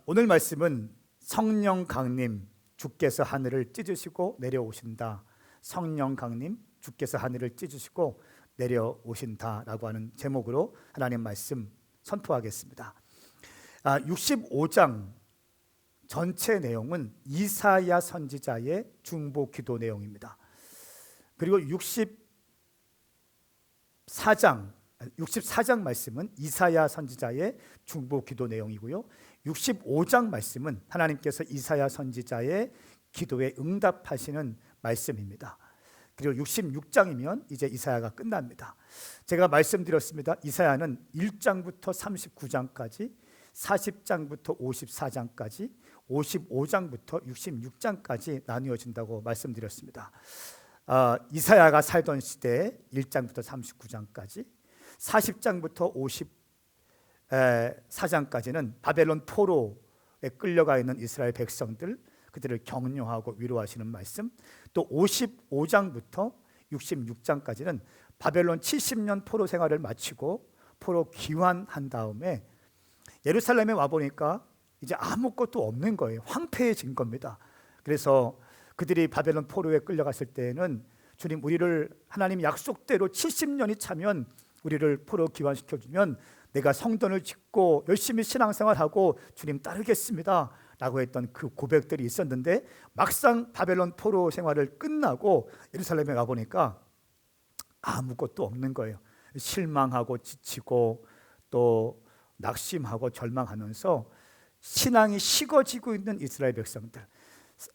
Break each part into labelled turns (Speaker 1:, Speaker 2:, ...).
Speaker 1: 오늘 말씀은 성령 강림, 주께서 하늘을 찢으시고 내려오신다. 성령 강림, 주께서 하늘을 찢으시고 내려오신다라고 하는 제목으로 하나님 말씀 선포하겠습니다. 65장 전체 내용은 이사야 선지자의 중보 기도 내용입니다. 그리고 64장 말씀은 이사야 선지자의 중보 기도 내용이고요. 65장 말씀은 하나님께서 이사야 선지자의 기도에 응답하시는 말씀입니다. 그리고 66장이면 이제 이사야가 끝납니다. 제가 말씀드렸습니다. 이사야는 1장부터 39장까지, 40장부터 54장까지, 55장부터 66장까지 나누어진다고 말씀드렸습니다. 이사야가 살던 시대에 1장부터 39장까지, 40장부터 54장까지는 바벨론 포로에 끌려가 있는 이스라엘 백성들, 그들을 격려하고 위로하시는 말씀, 또 55장부터 66장까지는 바벨론 70년 포로 생활을 마치고 포로 귀환한 다음에 예루살렘에 와보니까 이제 아무것도 없는 거예요. 황폐해진 겁니다. 그래서 그들이 바벨론 포로에 끌려갔을 때에는 주님, 우리를 하나님 약속대로 70년이 차면 우리를 포로 귀환시켜주면 내가 성전을 짓고 열심히 신앙생활하고 주님 따르겠습니다 라고 했던 그 고백들이 있었는데, 막상 바벨론 포로 생활을 끝나고 예루살렘에 가보니까 아무것도 없는 거예요. 실망하고 지치고 또 낙심하고 절망하면서 신앙이 식어지고 있는 이스라엘 백성들,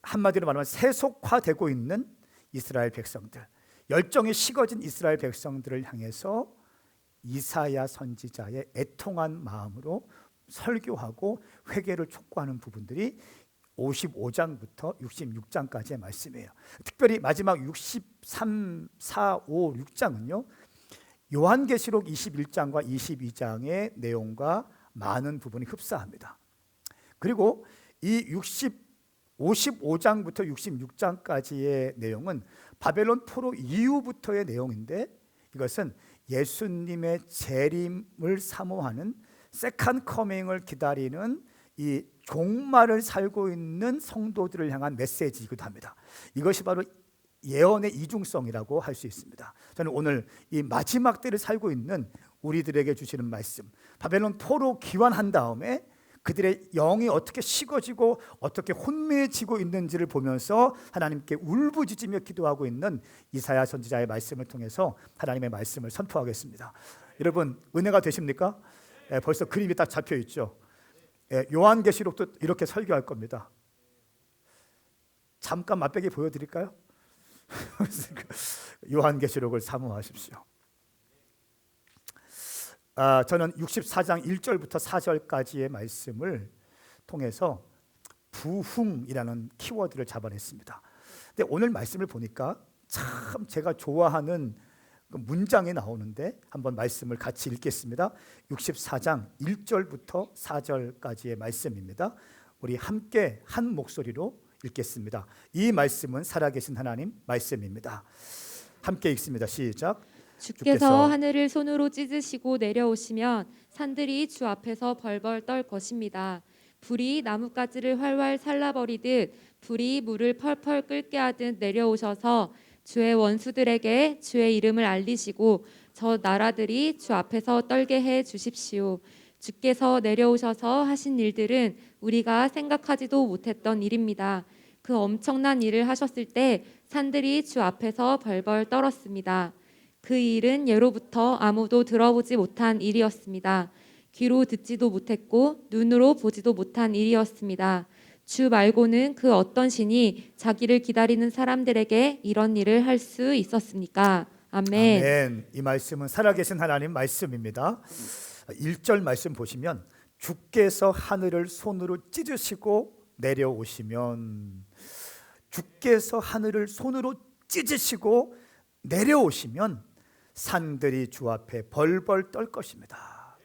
Speaker 1: 한마디로 말하면 세속화되고 있는 이스라엘 백성들, 열정이 식어진 이스라엘 백성들을 향해서 이사야 선지자의 애통한 마음으로 설교하고 회개를 촉구하는 부분들이 55장부터 66장까지의 말씀이에요. 특별히 마지막 63, 4, 5, 6장은요 요한계시록 21장과 22장의 내용과 많은 부분이 흡사합니다. 그리고 이 55장부터 66장까지의 내용은 바벨론 포로 이후부터의 내용인데, 이것은 예수님의 재림을 사모하는 세컨드 커밍을 기다리는 이 종말을 살고 있는 성도들을 향한 메시지이기도 합니다. 이것이 바로 예언의 이중성이라고 할 수 있습니다. 저는 오늘 이 마지막 때를 살고 있는 우리들에게 주시는 말씀, 바벨론 포로 귀환한 다음에 그들의 영이 어떻게 식어지고 어떻게 혼미해지고 있는지를 보면서 하나님께 울부짖으며 기도하고 있는 이사야 선지자의 말씀을 통해서 하나님의 말씀을 선포하겠습니다. 여러분, 은혜가 되십니까? 벌써 그림이 딱 잡혀 있죠. 요한계시록도 이렇게 설교할 겁니다. 잠깐 맛보기 보여드릴까요? 요한계시록을 사모하십시오. 저는 64장 1절부터 4절까지의 말씀을 통해서 부흥이라는 키워드를 잡아냈습니다. 근데 오늘 말씀을 보니까 참 제가 좋아하는 그 문장이 나오는데 한번 말씀을 같이 읽겠습니다. 64장 1절부터 4절까지의 말씀입니다. 우리 함께 한 목소리로 읽겠습니다. 이 말씀은 살아계신 하나님 말씀입니다. 함께 읽습니다. 시작.
Speaker 2: 주께서 하늘을 손으로 찢으시고 내려오시면 산들이 주 앞에서 벌벌 떨 것입니다. 불이 나뭇가지를 활활 살라버리듯 불이 물을 펄펄 끓게 하듯 내려오셔서 주의 원수들에게 주의 이름을 알리시고 저 나라들이 주 앞에서 떨게 해 주십시오. 주께서 내려오셔서 하신 일들은 우리가 생각하지도 못했던 일입니다. 그 엄청난 일을 하셨을 때 산들이 주 앞에서 벌벌 떨었습니다. 그 일은 예로부터 아무도 들어보지 못한 일이었습니다. 귀로 듣지도 못했고 눈으로 보지도 못한 일이었습니다. 주 말고는 그 어떤 신이 자기를 기다리는 사람들에게 이런 일을 할 수 있었습니까? 아멘.
Speaker 1: 아멘. 이 말씀은 살아계신 하나님 말씀입니다. 1절 말씀 보시면 주께서 하늘을 손으로 찢으시고 내려오시면, 주께서 하늘을 손으로 찢으시고 내려오시면 산들이 주 앞에 벌벌 떨 것입니다.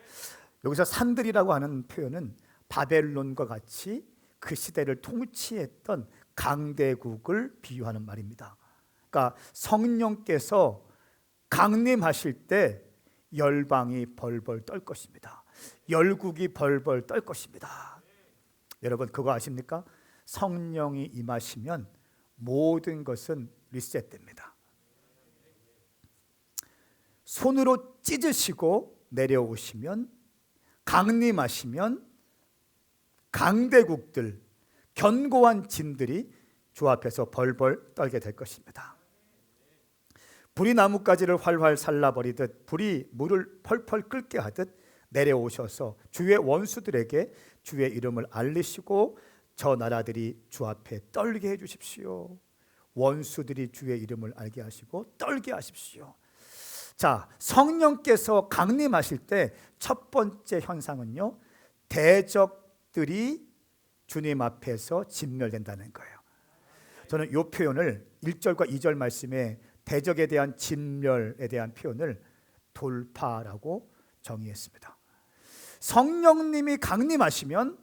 Speaker 1: 여기서 산들이라고 하는 표현은 바벨론과 같이 그 시대를 통치했던 강대국을 비유하는 말입니다. 그러니까 성령께서 강림하실 때 열방이 벌벌 떨 것입니다. 열국이 벌벌 떨 것입니다. 여러분 그거 아십니까? 성령이 임하시면 모든 것은 리셋됩니다. 손으로 찢으시고 내려오시면, 강림하시면 강대국들, 견고한 진들이 주 앞에서 벌벌 떨게 될 것입니다. 불이 나뭇가지를 활활 살라버리듯 불이 물을 펄펄 끓게 하듯 내려오셔서 주의 원수들에게 주의 이름을 알리시고 저 나라들이 주 앞에 떨게 해주십시오. 원수들이 주의 이름을 알게 하시고 떨게 하십시오. 자, 성령께서 강림하실 때 첫 번째 현상은요, 대적들이 주님 앞에서 진멸된다는 거예요. 저는 이 표현을 1절과 2절 말씀에 대적에 대한 진멸에 대한 표현을 돌파라고 정의했습니다. 성령님이 강림하시면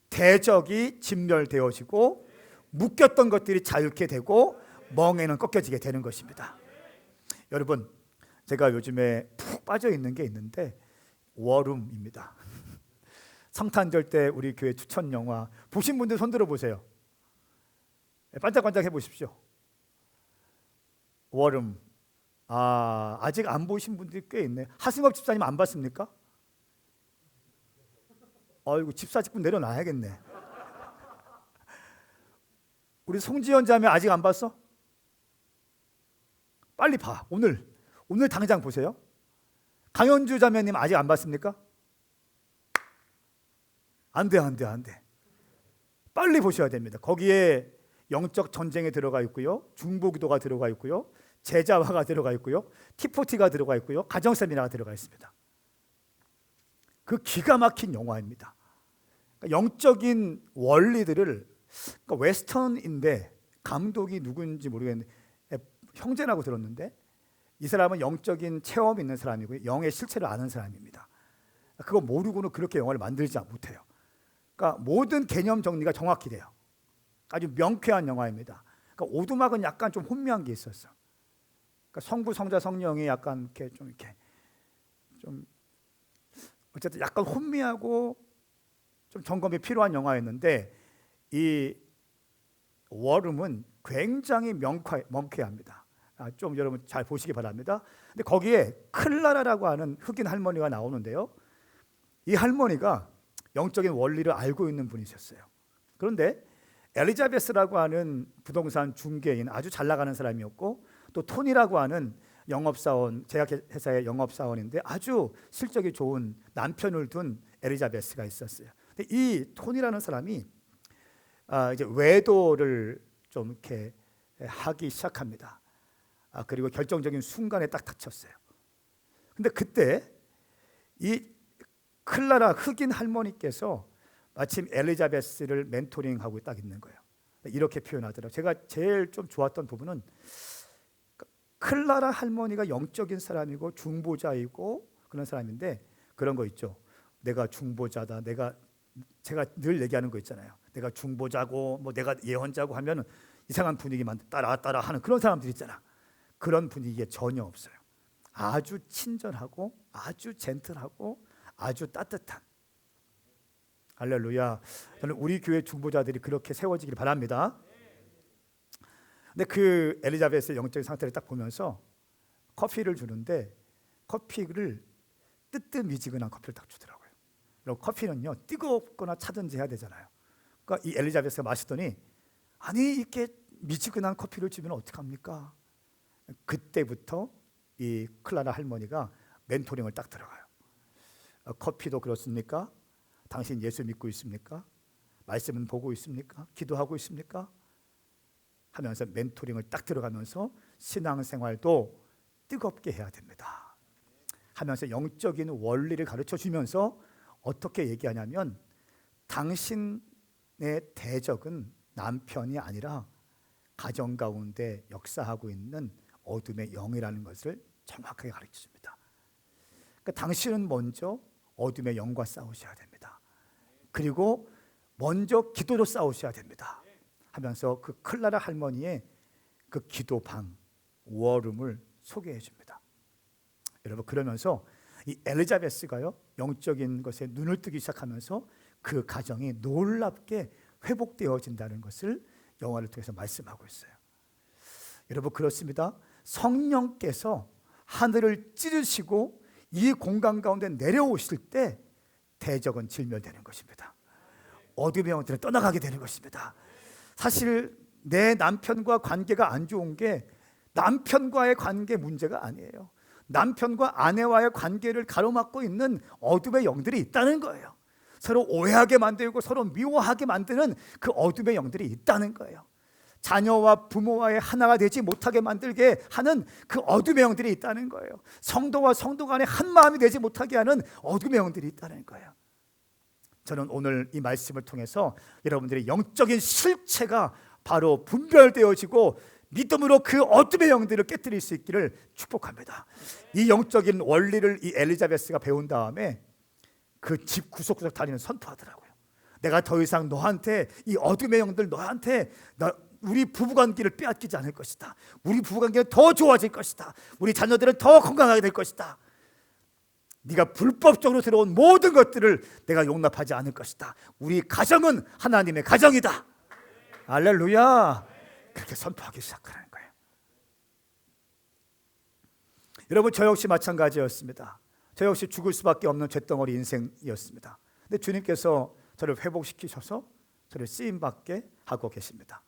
Speaker 1: 대적이 진멸되어지고 묶였던 것들이 자유케 되고 멍에는 꺾여지게 되는 것입니다. 여러분, 제가 요즘에 푹 빠져 있는 게 있는데 워룸입니다. 성탄절 때 우리 교회 추천 영화 보신 분들 손 들어 보세요. 반짝반짝 해보십시오. 워룸. 아직 안 보신 분들이 꽤 있네. 하승업 집사님 안 봤습니까? 아이고, 집사 직분 내려놔야겠네. 우리 송지연 자매 아직 안 봤어? 빨리 봐. 오늘 당장 보세요. 강현주 자매님 아직 안 봤습니까? 안 돼. 빨리 보셔야 됩니다. 거기에 영적 전쟁에 들어가 있고요, 중보기도가 들어가 있고요, 제자화가 들어가 있고요, T40가 들어가 있고요, 가정 세미나가 들어가 있습니다. 그 기가 막힌 영화입니다. 그러니까 영적인 원리들을, 그러니까 웨스턴인데 감독이 누군지 모르겠는데 형제라고 들었는데 이 사람은 영적인 체험이 있는 사람이고요, 영의 실체를 아는 사람입니다. 그거 모르고는 그렇게 영화를 만들지 못해요. 그러니까 모든 개념 정리가 정확히 돼요. 아주 명쾌한 영화입니다. 그러니까 오두막은 약간 좀 혼미한 게 있었어. 그러니까 성부, 성자, 성령이 약간 좀 어쨌든 약간 혼미하고 좀 점검이 필요한 영화였는데 이 워룸은 굉장히 명쾌합니다. 좀 여러분 잘 보시기 바랍니다. 근데 거기에 클라라라고 하는 흑인 할머니가 나오는데요, 이 할머니가 영적인 원리를 알고 있는 분이셨어요. 그런데 엘리자베스라고 하는 부동산 중개인, 아주 잘 나가는 사람이었고, 또 톤이라고 하는 영업사원, 제약회사의 영업사원인데 아주 실적이 좋은 남편을 둔 엘리자베스가 있었어요. 근데 이 톤이라는 사람이 이제 외도를 좀 이렇게 하기 시작합니다. 그리고 결정적인 순간에 딱 닥쳤어요. 근데 그때 이 클라라 흑인 할머니께서 마침 엘리자베스를 멘토링하고 딱 있는 거예요. 이렇게 표현하더라고요. 제가 제일 좀 좋았던 부분은 클라라 할머니가 영적인 사람이고 중보자이고 그런 사람인데, 그런 거 있죠. 내가 중보자다. 제가 늘 얘기하는 거 있잖아요. 내가 중보자고 뭐 내가 예언자고 하면 이상한 분위기만 따라 하는 그런 사람들 있잖아. 그런 분위기에 전혀 없어요. 아주 친절하고 아주 젠틀하고 아주 따뜻한. 할렐루야. 저는 우리 교회 중보자들이 그렇게 세워지길 바랍니다. 근데 그 엘리자베스의 영적인 상태를 딱 보면서 커피를 주는데 커피를 뜨뜻미지근한 커피를 딱 주더라고요. 그리고 커피는요, 뜨겁거나 차든지 해야 되잖아요. 그러니까 이 엘리자베스가 마시더니, 아니 이렇게 미지근한 커피를 주면 어떡합니까? 그때부터 이 클라라 할머니가 멘토링을 딱 들어가요. 커피도 그렇습니까? 당신 예수 믿고 있습니까? 말씀은 보고 있습니까? 기도하고 있습니까? 하면서 멘토링을 딱 들어가면서 신앙생활도 뜨겁게 해야 됩니다 하면서 영적인 원리를 가르쳐 주면서 어떻게 얘기하냐면, 당신의 대적은 남편이 아니라 가정 가운데 역사하고 있는 어둠의 영이라는 것을 정확하게 가르쳐 줍니다. 그러니까 당신은 먼저 어둠의 영과 싸우셔야 됩니다. 그리고 먼저 기도로 싸우셔야 됩니다 하면서 그 클라라 할머니의 그 기도방, 워룸을 소개해 줍니다. 여러분, 그러면서 이 엘리자베스가요, 영적인 것에 눈을 뜨기 시작하면서 그 가정이 놀랍게 회복되어진다는 것을 영화를 통해서 말씀하고 있어요. 여러분, 그렇습니다. 성령께서 하늘을 찌르시고 이 공간 가운데 내려오실 때 대적은 질멸되는 것입니다. 어둠의 영들은 떠나가게 되는 것입니다. 사실 내 남편과 관계가 안 좋은 게 남편과의 관계 문제가 아니에요. 남편과 아내와의 관계를 가로막고 있는 어둠의 영들이 있다는 거예요. 서로 오해하게 만들고 서로 미워하게 만드는 그 어둠의 영들이 있다는 거예요. 자녀와 부모와의 하나가 되지 못하게 만들게 하는 그 어둠의 영들이 있다는 거예요. 성도와 성도 간에 한 마음이 되지 못하게 하는 어둠의 영들이 있다는 거예요. 저는 오늘 이 말씀을 통해서 여러분들의 영적인 실체가 바로 분별되어지고 믿음으로 그 어둠의 영들을 깨뜨릴 수 있기를 축복합니다. 이 영적인 원리를 이 엘리자베스가 배운 다음에 그 집 구석구석 다니는 선포하더라고요. 내가 더 이상 너한테 이 어둠의 영들 너한테 우리 부부관계를 빼앗기지 않을 것이다. 우리 부부관계는 더 좋아질 것이다. 우리 자녀들은 더 건강하게 될 것이다. 네가 불법적으로 들어온 모든 것들을 내가 용납하지 않을 것이다. 우리 가정은 하나님의 가정이다. 할렐루야. 그렇게 선포하기 시작하는 거예요. 여러분, 저 역시 마찬가지였습니다. 저 역시 죽을 수밖에 없는 쇳덩어리 인생이었습니다. 근데 주님께서 저를 회복시키셔서 저를 쓰임받게 하고 계십니다.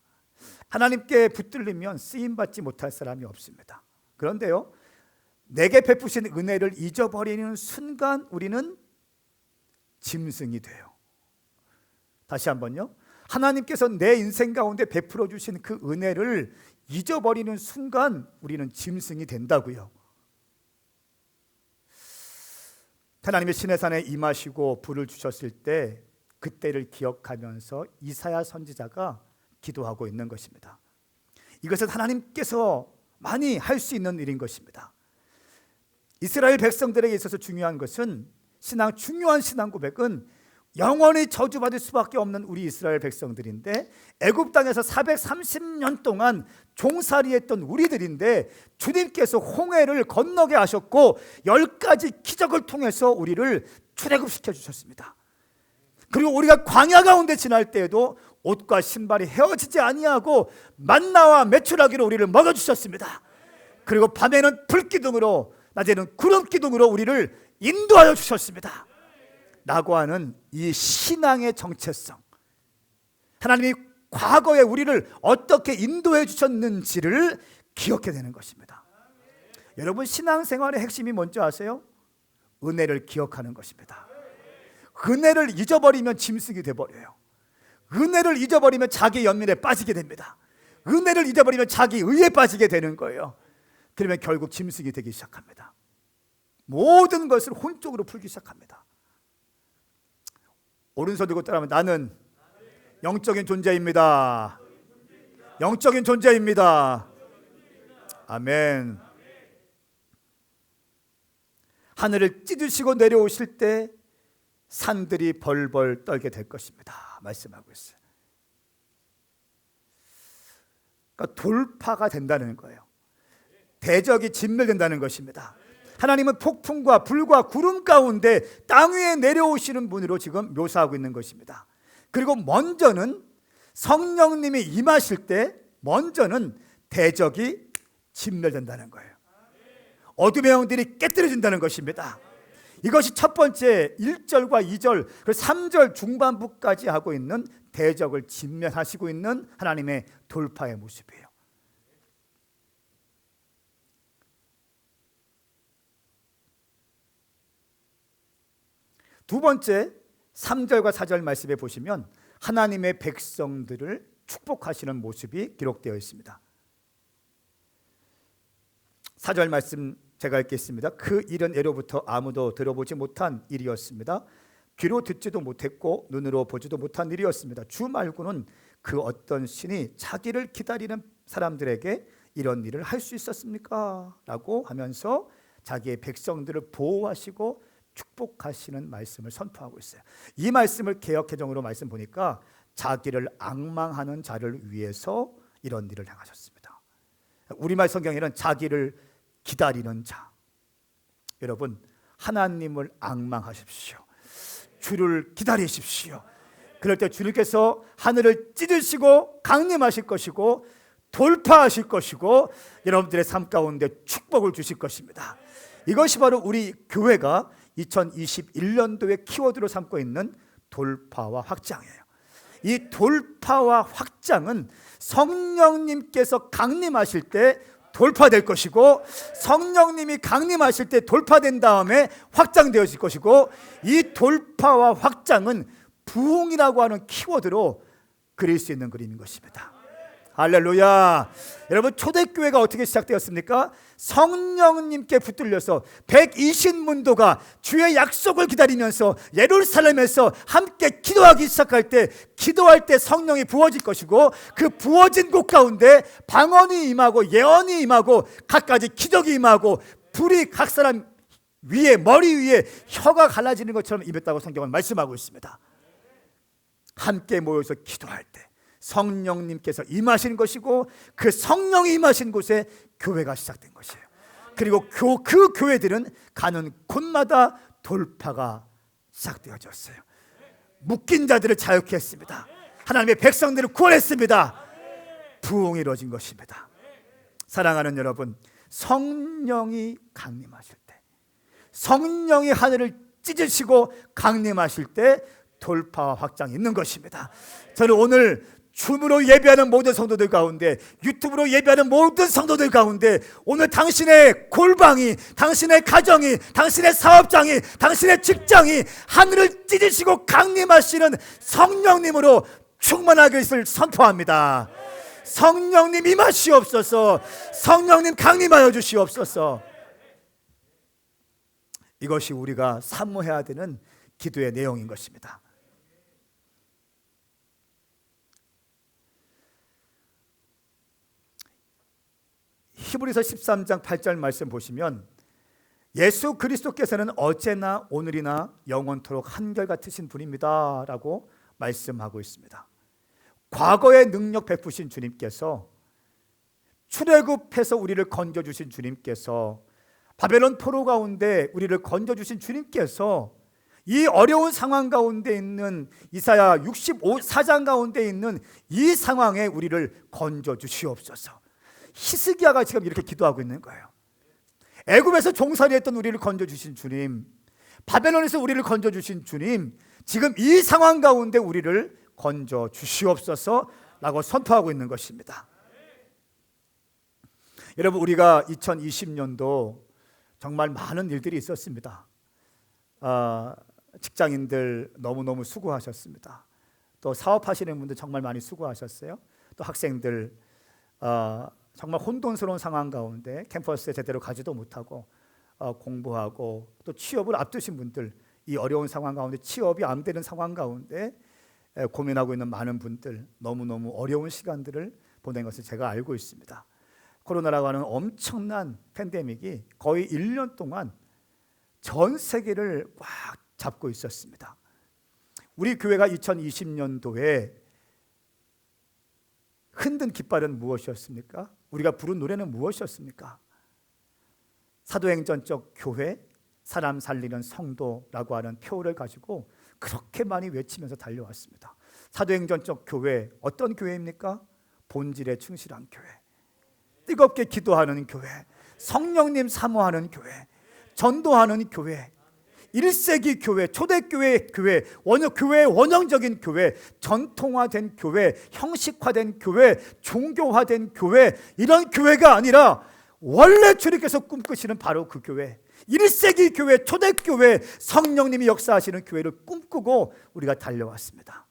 Speaker 1: 하나님께 붙들리면 쓰임받지 못할 사람이 없습니다. 그런데요, 내게 베푸신 은혜를 잊어버리는 순간 우리는 짐승이 돼요. 다시 한번요. 하나님께서 내 인생 가운데 베풀어 주신 그 은혜를 잊어버리는 순간 우리는 짐승이 된다고요. 하나님의 시내산에 임하시고 불을 주셨을 때 그때를 기억하면서 이사야 선지자가 기도하고 있는 것입니다. 이것은 하나님께서 많이 할 수 있는 일인 것입니다. 이스라엘 백성들에게 있어서 중요한 것은 중요한 신앙 고백은 영원히 저주받을 수밖에 없는 우리 이스라엘 백성들인데, 애굽 땅에서 430년 동안 종살이했던 우리들인데 주님께서 홍해를 건너게 하셨고 10가지 기적을 통해서 우리를 출애굽시켜 주셨습니다. 그리고 우리가 광야 가운데 지날 때에도 옷과 신발이 헤어지지 아니하고 만나와 메추라기로 우리를 먹여주셨습니다. 그리고 밤에는 불기둥으로 낮에는 구름기둥으로 우리를 인도하여 주셨습니다. 라고 하는 이 신앙의 정체성, 하나님이 과거에 우리를 어떻게 인도해 주셨는지를 기억해야 되는 것입니다. 여러분, 신앙생활의 핵심이 뭔지 아세요? 은혜를 기억하는 것입니다. 은혜를 잊어버리면 짐승이 돼버려요. 은혜를 잊어버리면 자기 연민에 빠지게 됩니다. 은혜를 잊어버리면 자기 의에 빠지게 되는 거예요. 그러면 결국 짐승이 되기 시작합니다. 모든 것을 혼쪽으로 풀기 시작합니다. 오른손 들고 따라하면 나는 영적인 존재입니다. 영적인 존재입니다. 아멘. 하늘을 찢으시고 내려오실 때 산들이 벌벌 떨게 될 것입니다. 말씀하고 있어요. 그러니까 돌파가 된다는 거예요. 대적이 진멸된다는 것입니다. 하나님은 폭풍과 불과 구름 가운데 땅 위에 내려오시는 분으로 지금 묘사하고 있는 것입니다. 그리고 먼저는 성령님이 임하실 때 먼저는 대적이 진멸된다는 거예요. 어둠의 영들이 깨뜨려진다는 것입니다. 이것이 첫 번째 1절과 2절 그리고 3절 중반부까지 하고 있는 대적을 진멸하시고 있는 하나님의 돌파의 모습이에요. 두 번째 3절과 4절 말씀에 보시면 하나님의 백성들을 축복하시는 모습이 기록되어 있습니다. 4절 말씀 제가 읽겠습니다. 그 일은 예로부터 아무도 들어보지 못한 일이었습니다. 귀로 듣지도 못했고 눈으로 보지도 못한 일이었습니다. 주 말고는 그 어떤 신이 자기를 기다리는 사람들에게 이런 일을 할 수 있었습니까? 라고 하면서 자기의 백성들을 보호하시고 축복하시는 말씀을 선포하고 있어요. 이 말씀을 개역개정으로 말씀 보니까 자기를 앙망하는 자를 위해서 이런 일을 행하셨습니다. 우리말 성경에는 자기를 기다리는 자. 여러분, 하나님을 앙망하십시오. 주를 기다리십시오. 그럴 때 주님께서 하늘을 찢으시고 강림하실 것이고 돌파하실 것이고 여러분들의 삶 가운데 축복을 주실 것입니다. 이것이 바로 우리 교회가 2021년도의 키워드로 삼고 있는 돌파와 확장이에요. 이 돌파와 확장은 성령님께서 강림하실 때 돌파될 것이고, 성령님이 강림하실 때 돌파된 다음에 확장되어질 것이고, 이 돌파와 확장은 부흥이라고 하는 키워드로 그릴 수 있는 그림인 것입니다. 할렐루야. 여러분, 초대교회가 어떻게 시작되었습니까? 성령님께 붙들려서 120문도가 주의 약속을 기다리면서 예루살렘에서 함께 기도하기 시작할 때, 기도할 때 성령이 부어질 것이고, 그 부어진 곳 가운데 방언이 임하고 예언이 임하고 갖가지 기적이 임하고 불이 각 사람 위에, 머리 위에 혀가 갈라지는 것처럼 임했다고 성경은 말씀하고 있습니다. 함께 모여서 기도할 때 성령님께서 임하신 것이고, 그 성령이 임하신 곳에 교회가 시작된 것이에요. 그리고 그 교회들은 가는 곳마다 돌파가 시작되어졌어요. 묶인 자들을 자유케 했습니다. 하나님의 백성들을 구원했습니다. 부흥이 이루어진 것입니다. 사랑하는 여러분, 성령이 강림하실 때, 성령이 하늘을 찢으시고 강림하실 때 돌파와 확장이 있는 것입니다. 저는 오늘 줌으로 예배하는 모든 성도들 가운데, 유튜브로 예배하는 모든 성도들 가운데, 오늘 당신의 골방이, 당신의 가정이, 당신의 사업장이, 당신의 직장이 하늘을 찢으시고 강림하시는 성령님으로 충만하기를 선포합니다. 성령님 임하시옵소서. 성령님 강림하여 주시옵소서. 이것이 우리가 사모해야 되는 기도의 내용인 것입니다. 히브리서 13장 8절 말씀 보시면, 예수 그리스도께서는 어제나 오늘이나 영원토록 한결같으신 분입니다 라고 말씀하고 있습니다. 과거의 능력 베푸신 주님께서, 출애굽해서 우리를 건져주신 주님께서, 바벨론 포로 가운데 우리를 건져주신 주님께서 이 어려운 상황 가운데 있는 이사야 64장 가운데 있는 이 상황에 우리를 건져주시옵소서. 히스기야가 지금 이렇게 기도하고 있는 거예요. 애굽에서 종살이 했던 우리를 건져주신 주님, 바벨론에서 우리를 건져주신 주님, 지금 이 상황 가운데 우리를 건져주시옵소서 라고 선포하고 있는 것입니다. 여러분, 우리가 2020년도 정말 많은 일들이 있었습니다. 직장인들 너무너무 수고하셨습니다. 또 사업하시는 분들 정말 많이 수고하셨어요. 또 학생들 정말 혼돈스러운 상황 가운데 캠퍼스에 제대로 가지도 못하고 공부하고, 또 취업을 앞두신 분들, 이 어려운 상황 가운데 취업이 안 되는 상황 가운데 고민하고 있는 많은 분들, 너무너무 어려운 시간들을 보낸 것을 제가 알고 있습니다. 코로나라고 하는 엄청난 팬데믹이 거의 1년 동안 전 세계를 꽉 잡고 있었습니다. 우리 교회가 2020년도에 흔든 깃발은 무엇이었습니까? 우리가 부른 노래는 무엇이었습니까? 사도행전적 교회, 사람 살리는 성도라고 하는 표를 가지고 그렇게 많이 외치면서 달려왔습니다. 사도행전적 교회, 어떤 교회입니까? 본질에 충실한 교회, 뜨겁게 기도하는 교회, 성령님 사모하는 교회, 전도하는 교회, 1세기 교회, 초대교회 교회, 교회의 원형적인 교회, 전통화된 교회, 형식화된 교회, 종교화된 교회, 이런 교회가 아니라 원래 주님께서 꿈꾸시는 바로 그 교회, 1세기 교회, 초대교회, 성령님이 역사하시는 교회를 꿈꾸고 우리가 달려왔습니다.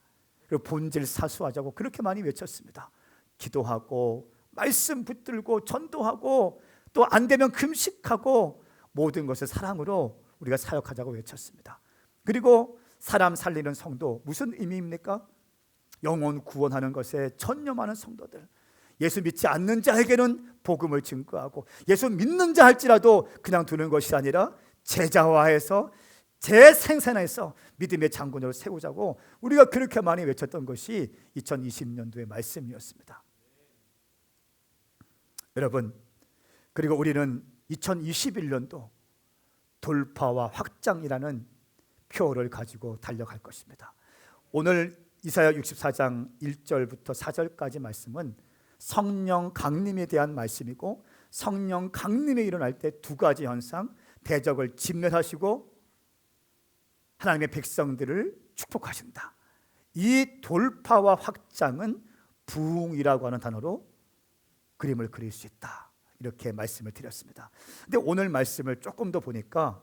Speaker 1: 그리고 본질 사수하자고 그렇게 많이 외쳤습니다. 기도하고 말씀 붙들고 전도하고, 또 안 되면 금식하고, 모든 것을 사랑으로 우리가 사역하자고 외쳤습니다. 그리고 사람 살리는 성도, 무슨 의미입니까? 영혼 구원하는 것에 전념하는 성도들, 예수 믿지 않는 자에게는 복음을 증거하고, 예수 믿는 자 할지라도 그냥 두는 것이 아니라 제자화해서 재생산해서 믿음의 장군으로 세우자고 우리가 그렇게 많이 외쳤던 것이 2020년도의 말씀이었습니다. 여러분, 그리고 우리는 2021년도 돌파와 확장이라는 목표를 가지고 달려갈 것입니다. 오늘 이사야 64장 1절부터 4절까지 말씀은 성령 강림에 대한 말씀이고, 성령 강림이 일어날 때 두 가지 현상, 대적을 진멸하시고 하나님의 백성들을 축복하신다. 이 돌파와 확장은 부흥이라고 하는 단어로 그림을 그릴 수 있다. 이렇게 말씀을 드렸습니다. 근데 오늘 말씀을 조금 더 보니까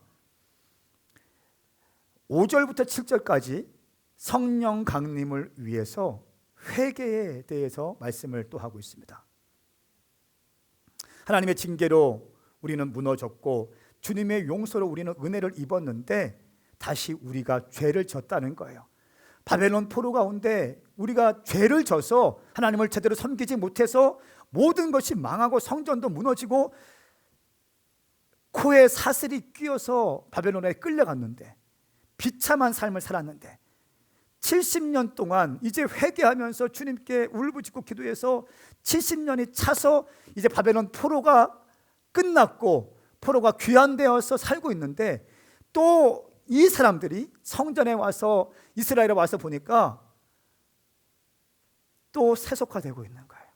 Speaker 1: 5절부터 7절까지 성령 강림을 위해서 회개에 대해서 말씀을 또 하고 있습니다. 하나님의 징계로 우리는 무너졌고 주님의 용서로 우리는 은혜를 입었는데 다시 우리가 죄를 졌다는 거예요. 바벨론 포로 가운데 우리가 죄를 져서 하나님을 제대로 섬기지 못해서 모든 것이 망하고 성전도 무너지고 코에 사슬이 끼어서 바벨론에 끌려갔는데, 비참한 삶을 살았는데 70년 동안 이제 회개하면서 주님께 울부짖고 기도해서 70년이 차서 이제 바벨론 포로가 끝났고 포로가 귀환되어서 살고 있는데, 또 이 사람들이 성전에 와서 이스라엘에 와서 보니까 또 세속화되고 있는 거예요.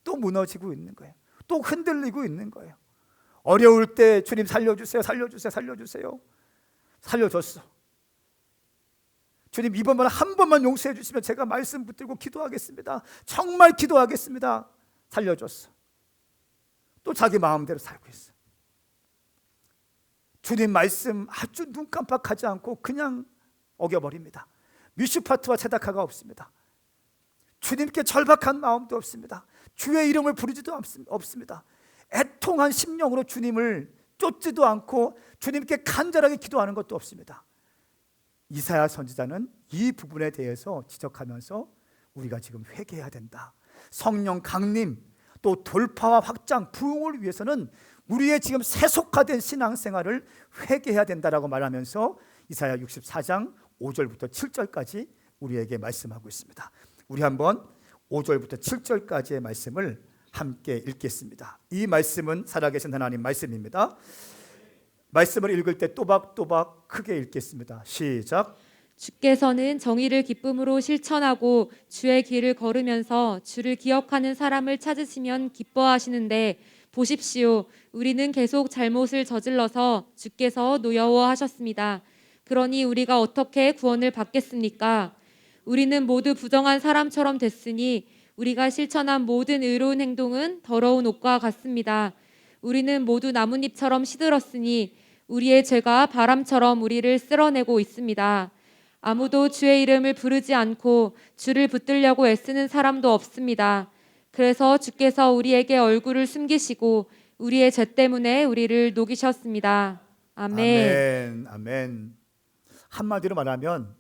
Speaker 1: 또 무너지고 있는 거예요. 또 흔들리고 있는 거예요. 어려울 때 주님 살려주세요, 살려주세요, 살려주세요. 살려줬어. 주님 이번만 한 번만 용서해 주시면 제가 말씀 붙들고 기도하겠습니다. 정말 기도하겠습니다. 살려줬어. 또 자기 마음대로 살고 있어. 주님 말씀 아주 눈 깜빡하지 않고 그냥 어겨버립니다. 미슈파트와 체다카가 없습니다. 주님께 절박한 마음도 없습니다. 주의 이름을 부르지도 없습니다. 애통한 심령으로 주님을 쫓지도 않고 주님께 간절하게 기도하는 것도 없습니다. 이사야 선지자는 이 부분에 대해서 지적하면서 우리가 지금 회개해야 된다. 성령 강림, 또 돌파와 확장, 부흥을 위해서는 우리의 지금 세속화된 신앙생활을 회개해야 된다라고 말하면서 이사야 64장 5절부터 7절까지 우리에게 말씀하고 있습니다. 우리 한번 5절부터 7절까지의 말씀을 함께 읽겠습니다. 이 말씀은 살아계신 하나님 말씀입니다. 말씀을 읽을 때 또박또박 크게 읽겠습니다. 시작.
Speaker 2: 주께서는 정의를 기쁨으로 실천하고 주의 길을 걸으면서 주를 기억하는 사람을 찾으시면 기뻐하시는데, 보십시오, 우리는 계속 잘못을 저질러서 주께서 노여워하셨습니다. 그러니 우리가 어떻게 구원을 받겠습니까? 우리는 모두 부정한 사람처럼 됐으니 우리가 실천한 모든 의로운 행동은 더러운 옷과 같습니다. 우리는 모두 나뭇잎처럼 시들었으니 우리의 죄가 바람처럼 우리를 쓸어내고 있습니다. 아무도 주의 이름을 부르지 않고 주를 붙들려고 애쓰는 사람도 없습니다. 그래서 주께서 우리에게 얼굴을 숨기시고 우리의 죄 때문에 우리를 녹이셨습니다. 아멘.
Speaker 1: 아멘. 아멘. 한마디로 말하면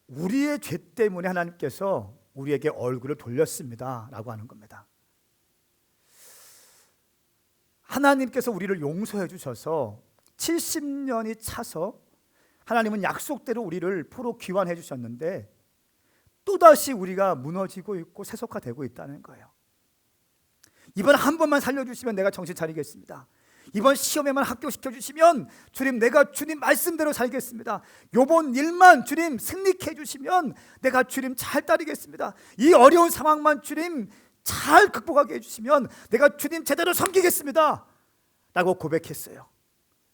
Speaker 1: 우리의 죄 때문에 하나님께서 우리에게 얼굴을 돌렸습니다 라고 하는 겁니다. 하나님께서 우리를 용서해 주셔서 70년이 차서 하나님은 약속대로 우리를 포로 귀환해 주셨는데 또다시 우리가 무너지고 있고 세속화되고 있다는 거예요. 이번 한 번만 살려주시면 내가 정신 차리겠습니다. 이번 시험에만 합격시켜 주시면 주님, 내가 주님 말씀대로 살겠습니다. 요번 일만 주님 승리케 해주시면 내가 주님 잘 따르겠습니다. 이 어려운 상황만 주님 잘 극복하게 해주시면 내가 주님 제대로 섬기겠습니다 라고 고백했어요.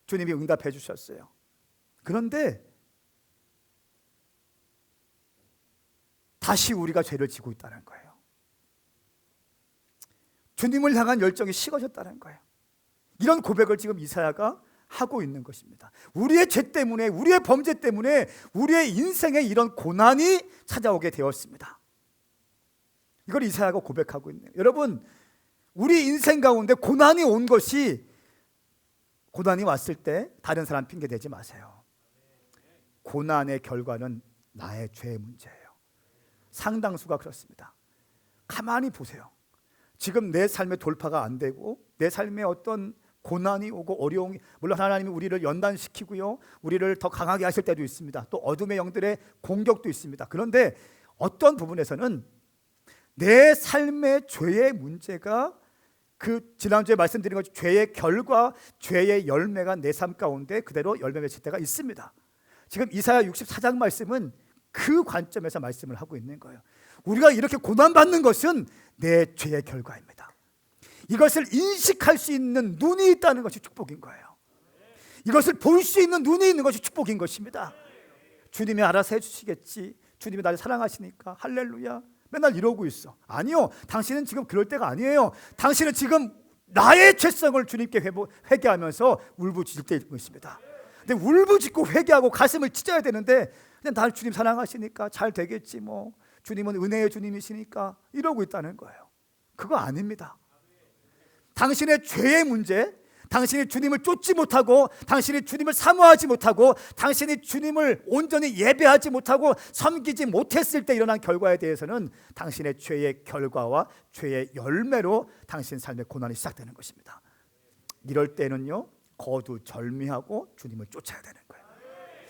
Speaker 1: 주님이 응답해 주셨어요. 그런데 다시 우리가 죄를 지고 있다는 거예요. 주님을 향한 열정이 식어졌다는 거예요. 이런 고백을 지금 이사야가 하고 있는 것입니다. 우리의 죄 때문에, 우리의 범죄 때문에 우리의 인생에 이런 고난이 찾아오게 되었습니다. 이걸 이사야가 고백하고 있네요. 여러분, 우리 인생 가운데 고난이 온 것이, 고난이 왔을 때 다른 사람 핑계 대지 마세요. 고난의 결과는 나의 죄의 문제예요. 상당수가 그렇습니다. 가만히 보세요. 지금 내 삶의 돌파가 안 되고 내 삶에 어떤 고난이 오고 어려움이, 물론 하나님이 우리를 연단시키고요, 우리를 더 강하게 하실 때도 있습니다. 또 어둠의 영들의 공격도 있습니다. 그런데 어떤 부분에서는 내 삶의 죄의 문제가, 그 지난주에 말씀드린 것, 죄의 결과, 죄의 열매가 내 삶 가운데 그대로 열매 맺힐 때가 있습니다. 지금 이사야 64장 말씀은 그 관점에서 말씀을 하고 있는 거예요. 우리가 이렇게 고난받는 것은 내 죄의 결과입니다. 이것을 인식할 수 있는 눈이 있다는 것이 축복인 거예요. 이것을 볼 수 있는 눈이 있는 것이 축복인 것입니다. 주님이 알아서 해주시겠지, 주님이 나를 사랑하시니까 할렐루야, 맨날 이러고 있어. 아니요, 당신은 지금 그럴 때가 아니에요. 당신은 지금 나의 죄성을 주님께 회개하면서 울부짖을 때인 것입니다. 근데 울부짖고 회개하고 가슴을 찢어야 되는데 그냥 나를 주님 사랑하시니까 잘 되겠지, 뭐 주님은 은혜의 주님이시니까 이러고 있다는 거예요. 그거 아닙니다. 당신의 죄의 문제, 당신이 주님을 쫓지 못하고, 당신이 주님을 사모하지 못하고, 당신이 주님을 온전히 예배하지 못하고 섬기지 못했을 때 일어난 결과에 대해서는 당신의 죄의 결과와 죄의 열매로 당신 삶의 고난이 시작되는 것입니다. 이럴 때는요, 거두절미하고 주님을 쫓아야 되는 거예요.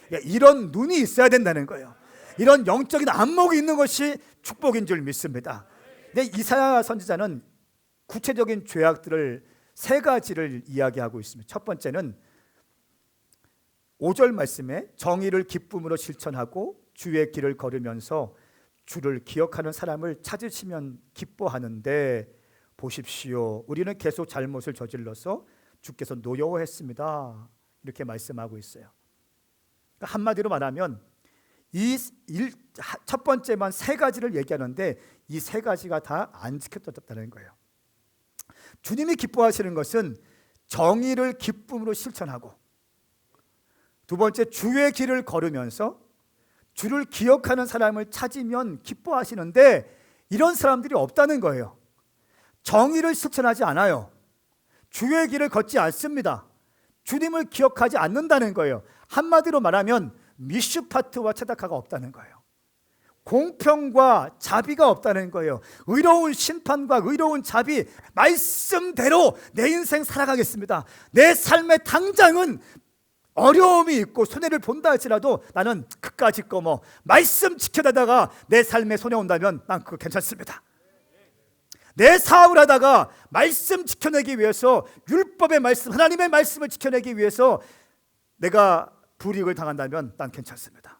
Speaker 1: 그러니까 이런 눈이 있어야 된다는 거예요. 이런 영적인 안목이 있는 것이 축복인 줄 믿습니다. 근데 이사야 선지자는 구체적인 죄악들을 세 가지를 이야기하고 있습니다. 첫 번째는 5절 말씀에 정의를 기쁨으로 실천하고 주의 길을 걸으면서 주를 기억하는 사람을 찾으시면 기뻐하는데 보십시오, 우리는 계속 잘못을 저질러서 주께서 노여워했습니다. 이렇게 말씀하고 있어요. 그러니까 한마디로 말하면 첫 번째만 세 가지를 얘기하는데 이 세 가지가 다 안 지켜졌다는 거예요. 주님이 기뻐하시는 것은 정의를 기쁨으로 실천하고, 두 번째 주의 길을 걸으면서 주를 기억하는 사람을 찾으면 기뻐하시는데 이런 사람들이 없다는 거예요. 정의를 실천하지 않아요. 주의 길을 걷지 않습니다. 주님을 기억하지 않는다는 거예요. 한마디로 말하면 미슈파트와 체다카가 없다는 거예요. 공평과 자비가 없다는 거예요. 의로운 심판과 의로운 자비, 말씀대로 내 인생 살아가겠습니다. 내 삶의 당장은 어려움이 있고 손해를 본다 할지라도 나는 그까짓 거 뭐 말씀 지켜다가 내 삶에 손해 온다면 난 그거 괜찮습니다. 내 사업을 하다가 말씀 지켜내기 위해서, 율법의 말씀, 하나님의 말씀을 지켜내기 위해서 내가 불이익을 당한다면 난 괜찮습니다.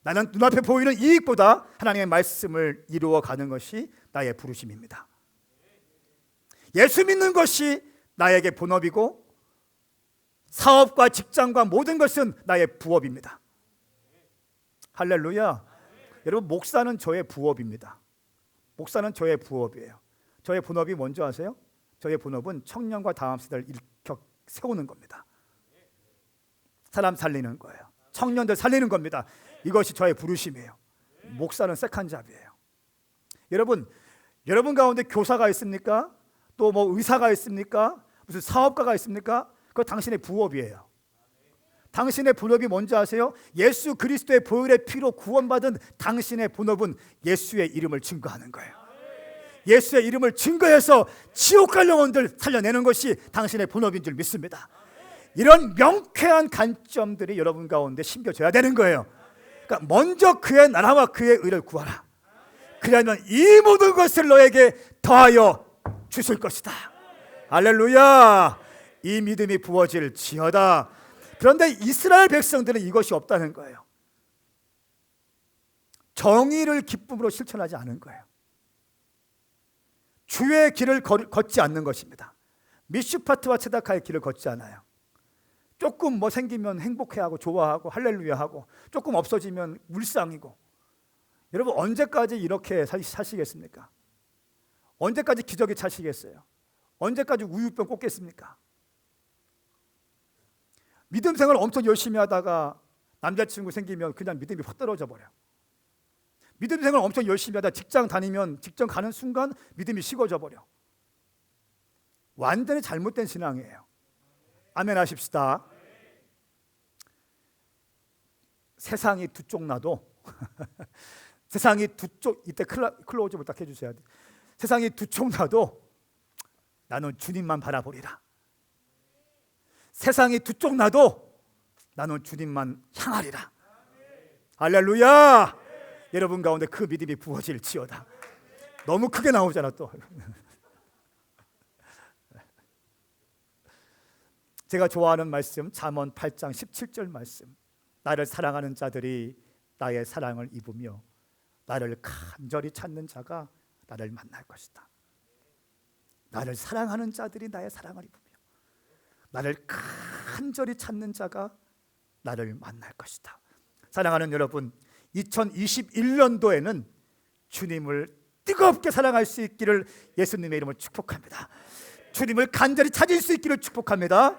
Speaker 1: 나는 눈앞에 보이는 이익보다 하나님의 말씀을 이루어가는 것이 나의 부르심입니다. 예수 믿는 것이 나에게 본업이고 사업과 직장과 모든 것은 나의 부업입니다. 할렐루야. 여러분, 목사는 저의 부업입니다. 목사는 저의 부업이에요. 저의 본업이 뭔지 아세요? 저의 본업은 청년과 다음 세대를 일으켜 세우는 겁니다. 사람 살리는 거예요. 청년들 살리는 겁니다. 이것이 저의 부르심이에요. 목사는 세컨 잡이에요. 여러분 가운데 교사가 있습니까? 또 뭐 의사가 있습니까? 무슨 사업가가 있습니까? 그거 당신의 부업이에요. 당신의 본업이 뭔지 아세요? 예수 그리스도의 보혈의 피로 구원받은 당신의 본업은 예수의 이름을 증거하는 거예요. 예수의 이름을 증거해서 지옥 갈 영혼들 살려내는 것이 당신의 본업인 줄 믿습니다. 이런 명쾌한 관점들이 여러분 가운데 심겨져야 되는 거예요. 그러니까 먼저 그의 나라와 그의 의를 구하라. 그러면 이 모든 것을 너에게 더하여 주실 것이다. 할렐루야. 이 믿음이 부어질지어다. 그런데 이스라엘 백성들은 이것이 없다는 거예요. 정의를 기쁨으로 실천하지 않은 거예요. 주의 길을 걷지 않는 것입니다. 미슈파트와 체다카의 길을 걷지 않아요. 조금 뭐 생기면 행복해하고 좋아하고 할렐루야 하고, 조금 없어지면 울상이고. 여러분, 언제까지 이렇게 사시겠습니까? 언제까지 기적이 차시겠어요? 언제까지 우유병 꽂겠습니까? 믿음 생활 엄청 열심히 하다가 남자친구 생기면 그냥 믿음이 확 떨어져 버려. 믿음 생활 엄청 열심히 하다가 직장 다니면 직장 가는 순간 믿음이 식어져 버려. 완전히 잘못된 신앙이에요. 아멘 하십시다. 세상이 두 쪽 나도 세상이 두 쪽, 이때 클로즈를 딱 해주셔야 돼. 세상이 두 쪽 나도 나는 주님만 바라보리라. 세상이 두 쪽 나도 나는 주님만 향하리라. 할렐루야. 여러분 가운데 그 믿음이 부어질지어다. 너무 크게 나오잖아 또. 제가 좋아하는 말씀 잠언 8장 17절 말씀. 나를 사랑하는 자들이 나의 사랑을 입으며 나를 간절히 찾는 자가 나를 만날 것이다. 나를 사랑하는 자들이 나의 사랑을 입으며 나를 간절히 찾는 자가 나를 만날 것이다. 사랑하는 여러분, 2021년도에는 주님을 뜨겁게 사랑할 수 있기를 예수님의 이름으로 축복합니다. 주님을 간절히 찾을 수 있기를 축복합니다.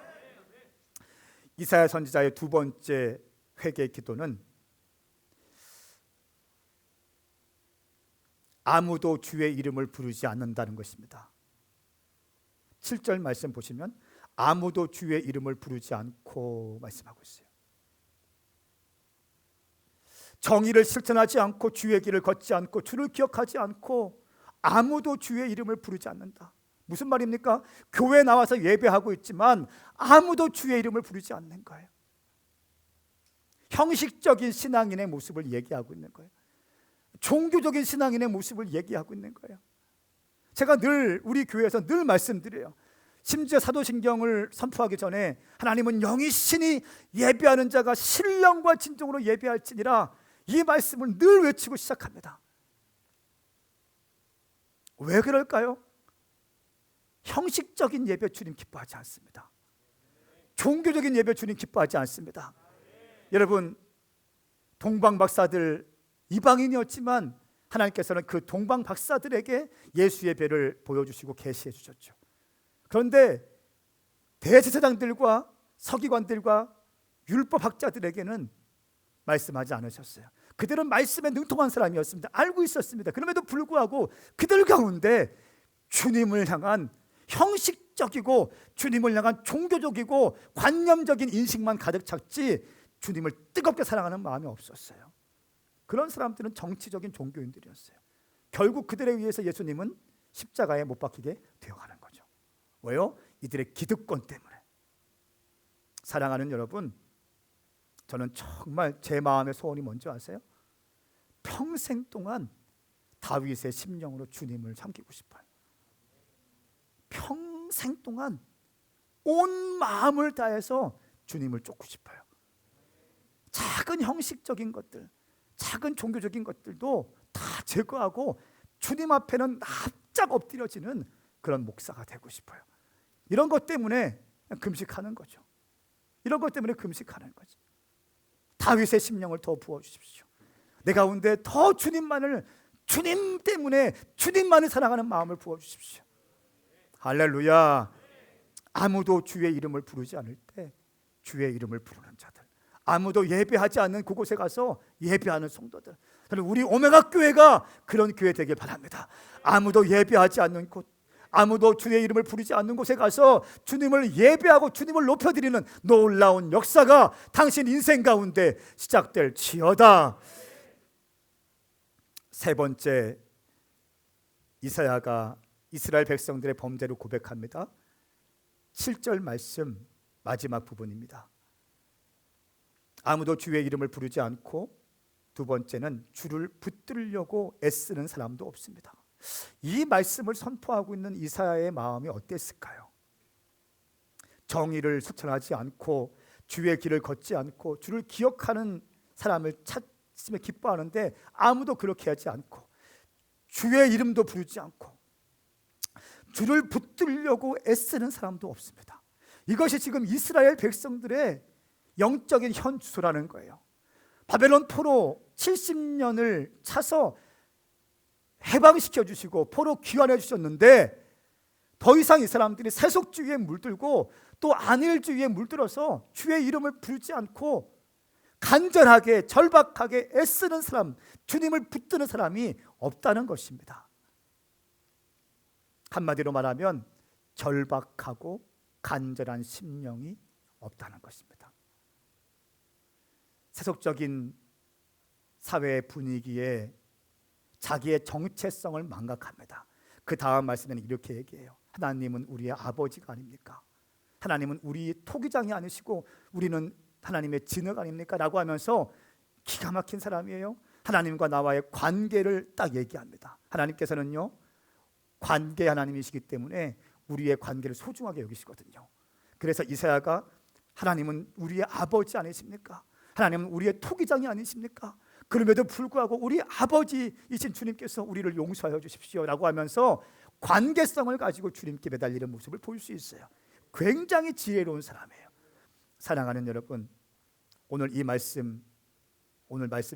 Speaker 1: 이사야 선지자의 두 번째 회개 기도는 아무도 주의 이름을 부르지 않는다는 것입니다. 7절 말씀 보시면 아무도 주의 이름을 부르지 않고 말씀하고 있어요. 정의를 실천하지 않고 주의 길을 걷지 않고 주를 기억하지 않고 아무도 주의 이름을 부르지 않는다. 무슨 말입니까? 교회 나와서 예배하고 있지만 아무도 주의 이름을 부르지 않는 거예요. 형식적인 신앙인의 모습을 얘기하고 있는 거예요. 종교적인 신앙인의 모습을 얘기하고 있는 거예요. 제가 늘 우리 교회에서 늘 말씀드려요. 심지어 사도신경을 선포하기 전에 하나님은 영이 신이 예배하는 자가 신령과 진정으로 예배할지니라, 이 말씀을 늘 외치고 시작합니다. 왜 그럴까요? 형식적인 예배 주님 기뻐하지 않습니다. 종교적인 예배 주님 기뻐하지 않습니다. 여러분, 동방 박사들 이방인이었지만 하나님께서는 그 동방 박사들에게 예수의 배를 보여주시고 계시해 주셨죠. 그런데 대제사장들과 서기관들과 율법학자들에게는 말씀하지 않으셨어요. 그들은 말씀에 능통한 사람이었습니다. 알고 있었습니다. 그럼에도 불구하고 그들 가운데 주님을 향한 형식적이고 주님을 향한 종교적이고 관념적인 인식만 가득 찼지 주님을 뜨겁게 사랑하는 마음이 없었어요. 그런 사람들은 정치적인 종교인들이었어요. 결국 그들에 의해서 예수님은 십자가에 못 박히게 되어가는 거죠. 왜요? 이들의 기득권 때문에. 사랑하는 여러분, 저는 정말 제 마음의 소원이 뭔지 아세요? 평생 동안 다윗의 심령으로 주님을 섬기고 싶어요. 평생 동안 온 마음을 다해서 주님을 쫓고 싶어요. 작은 형식적인 것들, 작은 종교적인 것들도 다 제거하고 주님 앞에는 납작 엎드려지는 그런 목사가 되고 싶어요. 이런 것 때문에 금식하는 거죠. 이런 것 때문에 금식하는 거죠. 다윗의 심령을 더 부어주십시오. 내 가운데 더 주님만을, 주님 때문에 주님만을 사랑하는 마음을 부어주십시오. 할렐루야. 아무도 주의 이름을 부르지 않을 때 주의 이름을 부르는 자들, 아무도 예배하지 않는 그곳에 가서 예배하는 성도들, 저는 우리 오메가 교회가 그런 교회 되길 바랍니다. 아무도 예배하지 않는 곳, 아무도 주의 이름을 부르지 않는 곳에 가서 주님을 예배하고 주님을 높여드리는 놀라운 역사가 당신 인생 가운데 시작될지어다. 세 번째, 이사야가 이스라엘 백성들의 범죄를 고백합니다. 7절 말씀 마지막 부분입니다. 아무도 주의 이름을 부르지 않고, 두 번째는 주를 붙들려고 애쓰는 사람도 없습니다. 이 말씀을 선포하고 있는 이사야의 마음이 어땠을까요? 정의를 실천하지 않고 주의 길을 걷지 않고 주를 기억하는 사람을 찾으며 기뻐하는데 아무도 그렇게 하지 않고 주의 이름도 부르지 않고 주를 붙들려고 애쓰는 사람도 없습니다. 이것이 지금 이스라엘 백성들의 영적인 현주소라는 거예요. 바벨론 포로 70년을 차서 해방시켜 주시고 포로 귀환해 주셨는데 더 이상 이 사람들이 세속주의에 물들고 또 안일주의에 물들어서 주의 이름을 부르지 않고 간절하게 절박하게 애쓰는 사람, 주님을 붙드는 사람이 없다는 것입니다. 한마디로 말하면 절박하고 간절한 심령이 없다는 것입니다. 세속적인 사회 분위기에 자기의 정체성을 망각합니다. 그 다음 말씀에는 이렇게 얘기해요. 하나님은 우리의 아버지가 아닙니까? 하나님은 우리 토기장이 아니시고 우리는 하나님의 진흙 아닙니까? 라고 하면서 기가 막힌 사람이에요. 하나님과 나와의 관계를 딱 얘기합니다. 하나님께서는요, 관계 하나님이시기 때문에 우리의 관계를 소중하게 여기시거든요. 그래서 이사야가 하나님은 우리의 아버지 아니십니까? 하나님은 우리의 토기장이 아니십니까? 그럼에도 불구하고 우리 아버지이신 주님께서 우리를 용서하여 주십시오라고 하면서 관계성을 가지고 주님께 매달리는 모습을 볼 수 있어요. 굉장히 지혜로운 사람이에요. 사랑하는 여러분, 오늘 말씀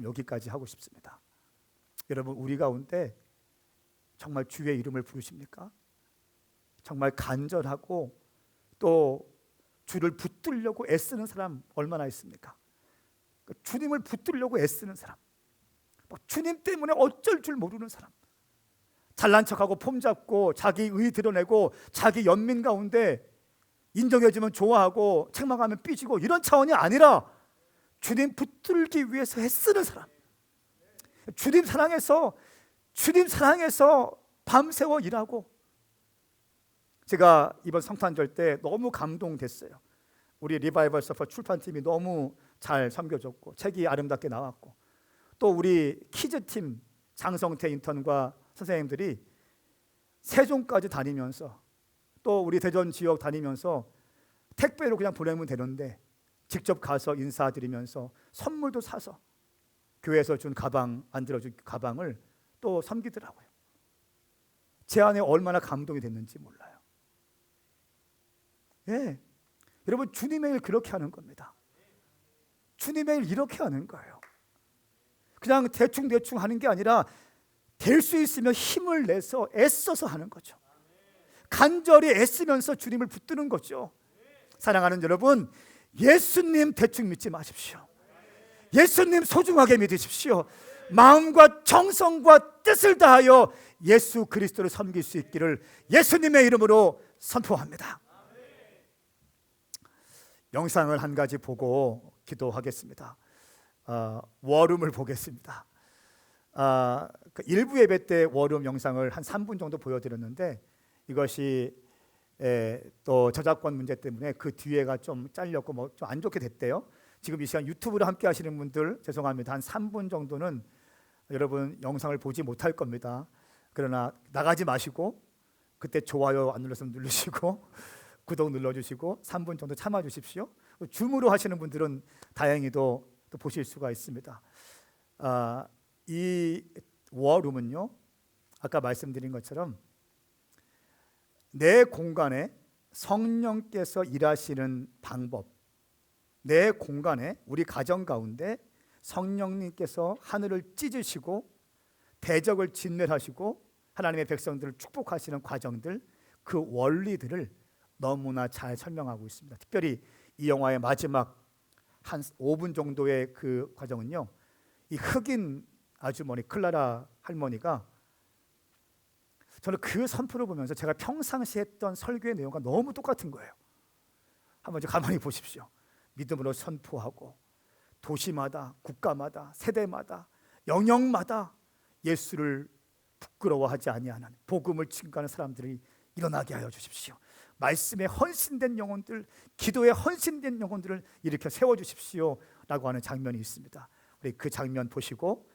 Speaker 1: 여기까지 하고 싶습니다. 여러분, 우리 가운데 정말 주의 이름을 부르십니까? 정말 간절하고 또 주를 붙들려고 애쓰는 사람 얼마나 있습니까? 주님을 붙들려고 애쓰는 사람, 주님 때문에 어쩔 줄 모르는 사람, 잘난 척하고 폼잡고 자기 의 드러내고 자기 연민 가운데 인정해주면 좋아하고 책망하면 삐지고 이런 차원이 아니라 주님 붙들기 위해서 애쓰는 사람, 주님 사랑해서 밤새워 일하고. 제가 이번 성탄절 때 너무 감동됐어요. 우리 리바이벌 서퍼 출판팀이 너무 잘 섬겨줬고 책이 아름답게 나왔고, 또 우리 키즈팀 장성태 인턴과 선생님들이 세종까지 다니면서 또 우리 대전 지역 다니면서 택배로 그냥 보내면 되는데 직접 가서 인사드리면서 선물도 사서 교회에서 준 가방, 만들어준 가방을 또 섬기더라고요. 제 안에 얼마나 감동이 됐는지 몰라요. 예, 여러분, 주님의 일 그렇게 하는 겁니다. 주님의 일 이렇게 하는 거예요. 그냥 대충 하는 게 아니라 될 수 있으면 힘을 내서 애써서 하는 거죠. 간절히 애쓰면서 주님을 붙드는 거죠. 사랑하는 여러분, 예수님 대충 믿지 마십시오. 예수님 소중하게 믿으십시오. 마음과 정성과 뜻을 다하여 예수 그리스도를 섬길 수 있기를 예수님의 이름으로 선포합니다. 영상을 한 가지 보고 기도하겠습니다. 워룸을 보겠습니다. 일부 예배 때 워룸 영상을 한 3분 정도 보여드렸는데 이것이 또 저작권 문제 때문에 그 뒤에가 좀 잘렸고 뭐 좀 안 좋게 됐대요. 지금 이 시간 유튜브로 함께 하시는 분들 죄송합니다. 한 3분 정도는 여러분 영상을 보지 못할 겁니다. 그러나 나가지 마시고 그때 좋아요 안 눌렀으면 누르시고 구독 눌러주시고 3분 정도 참아주십시오. 줌으로 하시는 분들은 다행히도 또 보실 수가 있습니다. 이 워룸은요, 아까 말씀드린 것처럼 내 공간에 성령께서 일하시는 방법, 내 공간에 우리 가정 가운데 성령님께서 하늘을 찢으시고 대적을 진멸하시고 하나님의 백성들을 축복하시는 과정들, 그 원리들을 너무나 잘 설명하고 있습니다. 특별히 이 영화의 마지막 한 5분 정도의 그 과정은요, 이 흑인 아주머니 클라라 할머니가, 저는 그 선포를 보면서 제가 평상시에 했던 설교의 내용과 너무 똑같은 거예요. 한번 가만히 보십시오. 믿음으로 선포하고 도시마다, 국가마다, 세대마다, 영역마다 예수를 부끄러워하지 아니하는 복음을 증거하는 사람들이 일어나게 하여 주십시오. 말씀에 헌신된 영혼들, 기도에 헌신된 영혼들을 일으켜 세워주십시오 라고 하는 장면이 있습니다. 우리 그 장면 보시고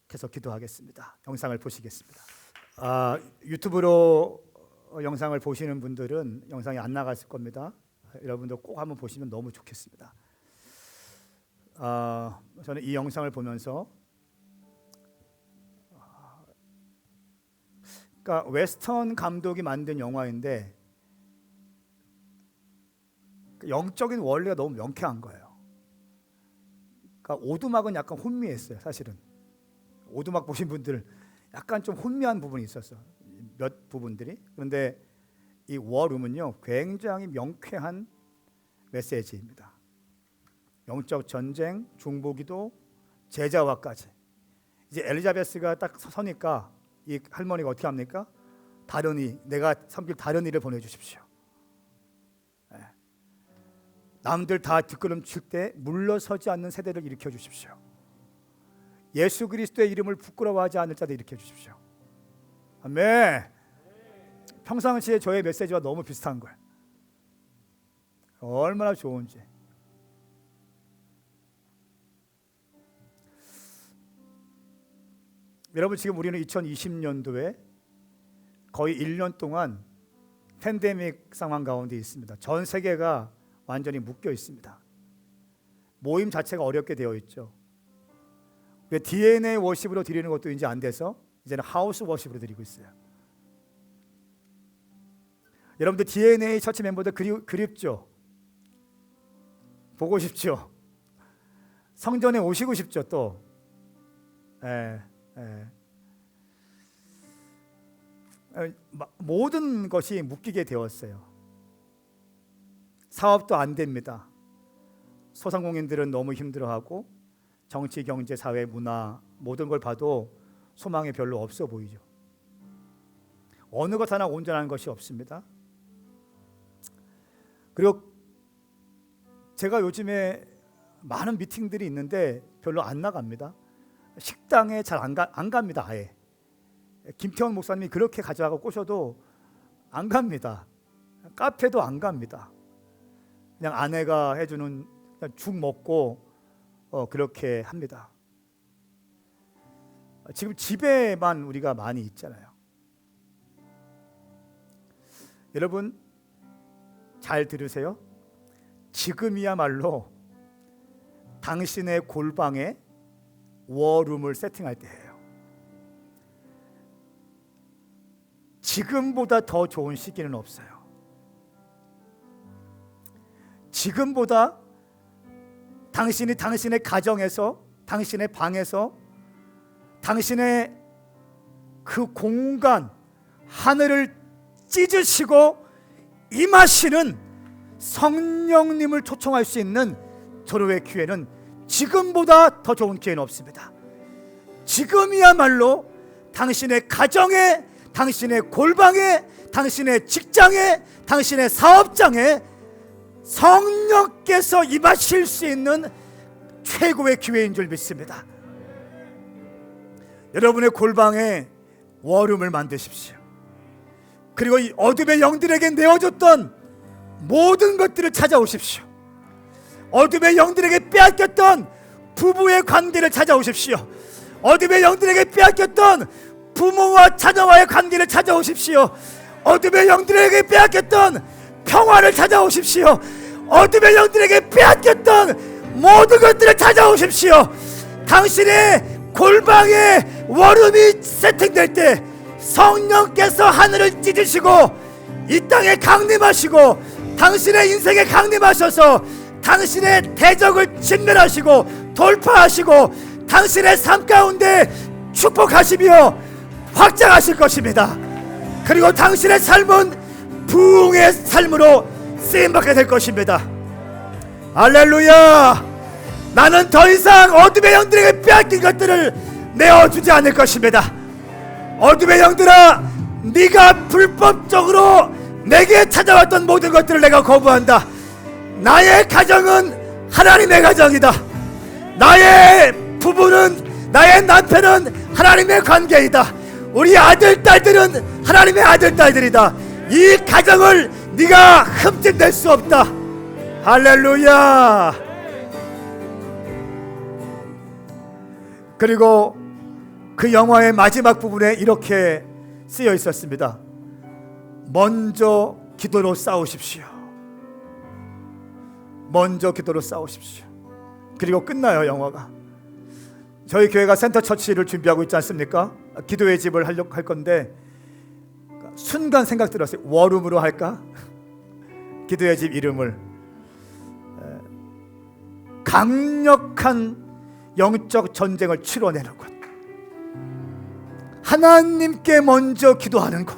Speaker 1: 계속 기도하겠습니다. 영상을 보시겠습니다. 유튜브로 영상을 보시는 분들은 영상이 안 나갔을 겁니다. 여러분도 꼭 한번 보시면 너무 좋겠습니다. 저는 이 영상을 보면서 그러니까 웨스턴 감독이 만든 영화인데 영적인 원리가 너무 명쾌한 거예요. 그러니까 오두막은 약간 혼미했어요. 사실은 오두막 보신 분들 약간 좀 혼미한 부분이 있었어, 몇 부분들이. 그런데 이 워룸은요, 굉장히 명쾌한 메시지입니다. 영적 전쟁, 중보기도, 제자화까지. 이제 엘리자베스가 딱 서니까 이 할머니가 어떻게 합니까? 내가 섬길 다른 이를 보내주십시오. 남들 다 뒷걸음 칠 때 물러서지 않는 세대를 일으켜 주십시오. 예수 그리스도의 이름을 부끄러워하지 않을 자들 일으켜 주십시오. 아멘. 평상시에 저의 메시지와 너무 비슷한 거예요. 얼마나 좋은지. 여러분, 지금 우리는 2020년도에 거의 1년 동안 팬데믹 상황 가운데 있습니다. 전 세계가 완전히 묶여 있습니다. 모임 자체가 어렵게 되어 있죠. DNA 워십으로 드리는 것도 이제 안 돼서 이제는 하우스 워십으로 드리고 있어요. 여러분들 DNA 처치 멤버들 그립죠? 보고 싶죠? 성전에 오시고 싶죠? 또 모든 것이 묶이게 되었어요. 사업도 안 됩니다. 소상공인들은 너무 힘들어하고 정치, 경제, 사회, 문화 모든 걸 봐도 소망이 별로 없어 보이죠. 어느 것 하나 온전한 것이 없습니다. 그리고 제가 요즘에 많은 미팅들이 있는데 별로 안 나갑니다. 식당에 잘 안 갑니다. 아예. 김태원 목사님이 그렇게 가져가고 꼬셔도 안 갑니다. 카페도 안 갑니다. 그냥 아내가 해주는 그냥 죽 먹고 그렇게 합니다. 지금 집에만 우리가 많이 있잖아요. 여러분 잘 들으세요. 지금이야말로 당신의 골방에 워룸을 세팅할 때예요. 지금보다 더 좋은 시기는 없어요. 지금보다 당신이 당신의 가정에서, 당신의 방에서, 당신의 그 공간, 하늘을 찢으시고 임하시는 성령님을 초청할 수 있는 절호의 기회는 지금보다 더 좋은 기회는 없습니다. 지금이야말로 당신의 가정에, 당신의 골방에, 당신의 직장에, 당신의 사업장에 성령께서 임하실 수 있는 최고의 기회인 줄 믿습니다. 여러분의 골방에 워룸을 만드십시오. 그리고 이 어둠의 영들에게 내어줬던 모든 것들을 찾아오십시오. 어둠의 영들에게 빼앗겼던 부부의 관계를 찾아오십시오. 어둠의 영들에게 빼앗겼던 부모와 자녀와의 관계를 찾아오십시오. 어둠의 영들에게 빼앗겼던 평화를 찾아오십시오. 어둠의 영들에게 빼앗겼던 모든 것들을 찾아오십시오. 당신의 골방에 워룸이 세팅될 때 성령께서 하늘을 찢으시고 이 땅에 강림하시고 당신의 인생에 강림하셔서 당신의 대적을 진멸하시고 돌파하시고 당신의 삶 가운데 축복하시며 확장하실 것입니다. 그리고 당신의 삶은 부흥의 삶으로 쓰임받게 될 것입니다. 할렐루야. 나는 더 이상 어둠의 영들에게 빼앗긴 것들을 내어주지 않을 것입니다. 어둠의 영들아, 네가 불법적으로 내게 찾아왔던 모든 것들을 내가 거부한다. 나의 가정은 하나님의 가정이다. 나의 부부는, 나의 남편은 하나님의 관계이다. 우리 아들 딸들은 하나님의 아들 딸들이다. 이 가정을 네가 흠집낼 수 없다. 할렐루야. 그리고 그 영화의 마지막 부분에 이렇게 쓰여 있었습니다. 먼저 기도로 싸우십시오. 먼저 기도로 싸우십시오. 그리고 끝나요, 영화가. 저희 교회가 센터 처치를 준비하고 있지 않습니까? 기도의 집을 할 건데 순간 생각 들었어요. 워룸으로 할까? 기도의 집 이름을 강력한 영적 전쟁을 치러내는 곳, 하나님께 먼저 기도하는 곳,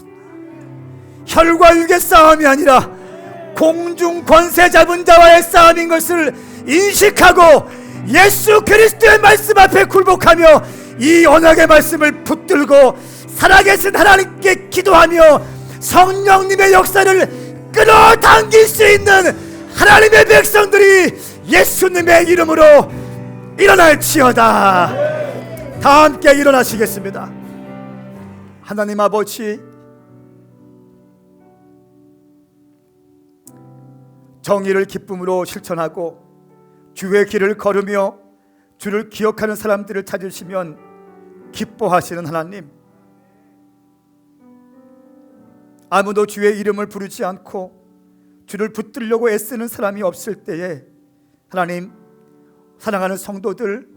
Speaker 1: 혈과 육의 싸움이 아니라 공중 권세 잡은 자와의 싸움인 것을 인식하고 예수 그리스도의 말씀 앞에 굴복하며 이 언약의 말씀을 붙들고 살아계신 하나님께 기도하며 성령님의 역사를 끌어당길 수 있는 하나님의 백성들이 예수님의 이름으로 일어날지어다. 다 함께 일어나시겠습니다. 하나님 아버지, 정의를 기쁨으로 실천하고 주의 길을 걸으며 주를 기억하는 사람들을 찾으시면 기뻐하시는 하나님, 아무도 주의 이름을 부르지 않고 주를 붙들려고 애쓰는 사람이 없을 때에 하나님, 사랑하는 성도들,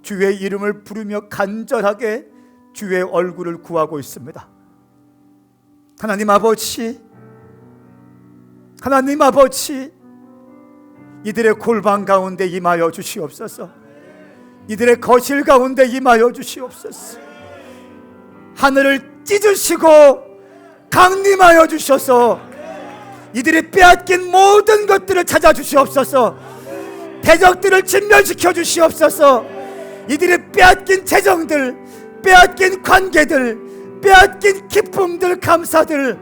Speaker 1: 주의 이름을 부르며 간절하게 주의 얼굴을 구하고 있습니다. 하나님 아버지, 하나님 아버지, 이들의 골방 가운데 임하여 주시옵소서. 이들의 거실 가운데 임하여 주시옵소서. 하늘을 찢으시고 강림하여 주셔서 이들이 빼앗긴 모든 것들을 찾아 주시옵소서. 대적들을 진멸시켜 주시옵소서. 이들이 빼앗긴 재정들, 빼앗긴 관계들, 빼앗긴 기쁨들, 감사들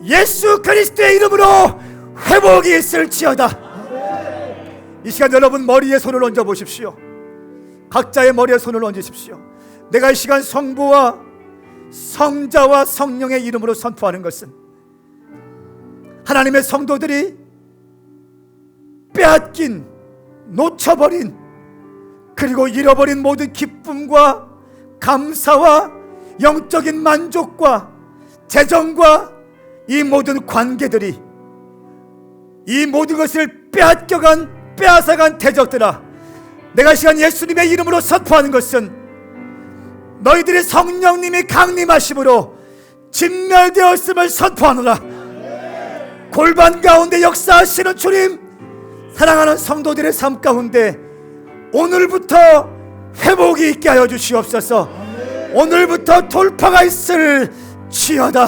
Speaker 1: 예수 그리스도의 이름으로 회복이 있을지어다. 이 시간 여러분 머리에 손을 얹어 보십시오. 각자의 머리에 손을 얹으십시오. 내가 이 시간 성부와 성자와 성령의 이름으로 선포하는 것은 하나님의 성도들이 빼앗긴, 놓쳐버린, 그리고 잃어버린 모든 기쁨과 감사와 영적인 만족과 재정과 이 모든 관계들이, 이 모든 것을 빼앗아간 대적들아, 내가 이 시간 예수님의 이름으로 선포하는 것은 너희들의 성령님이 강림하심으로 진멸되었음을 선포하노라. 골반 가운데 역사하시는 주님, 사랑하는 성도들의 삶 가운데 오늘부터 회복이 있게 하여 주시옵소서. 오늘부터 돌파가 있을지어다.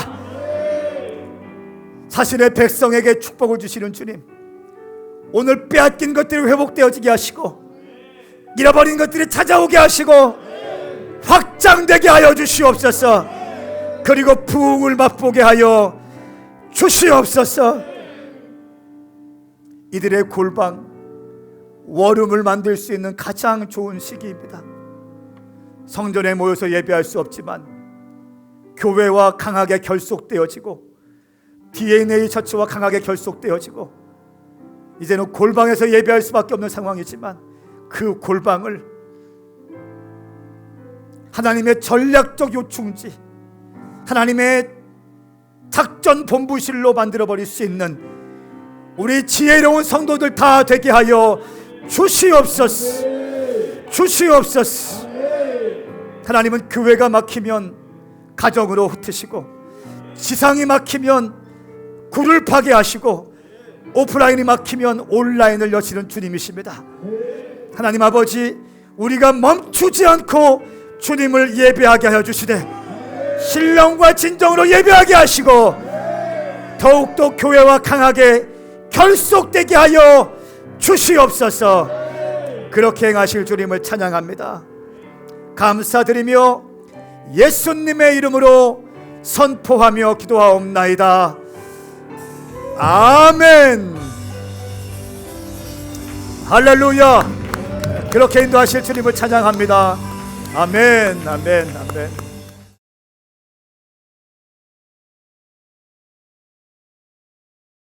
Speaker 1: 자신의 백성에게 축복을 주시는 주님, 오늘 빼앗긴 것들이 회복되어지게 하시고 잃어버린 것들이 찾아오게 하시고 확장되게 하여 주시옵소서. 그리고 부흥을 맛보게 하여 주시옵소서. 이들의 골방, 월음을 만들 수 있는 가장 좋은 시기입니다. 성전에 모여서 예배할 수 없지만 교회와 강하게 결속되어지고 DNA 처치와 강하게 결속되어지고 이제는 골방에서 예배할 수밖에 없는 상황이지만 그 골방을 하나님의 전략적 요충지, 하나님의 작전 본부실로 만들어버릴 수 있는 우리 지혜로운 성도들 다 되게 하여 주시옵소서. 주시옵소서. 하나님은 교회가 막히면 가정으로 흩으시고, 지상이 막히면 굴을 파게 하시고, 오프라인이 막히면 온라인을 여시는 주님이십니다. 하나님 아버지, 우리가 멈추지 않고 주님을 예배하게 하여 주시되 신령과 진정으로 예배하게 하시고 더욱더 교회와 강하게 결속되게 하여 주시옵소서. 그렇게 행하실 주님을 찬양합니다. 감사드리며 예수님의 이름으로 선포하며 기도하옵나이다. 아멘. 할렐루야. 그렇게 인도하실 주님을 찬양합니다. 아멘, 아멘, 아멘.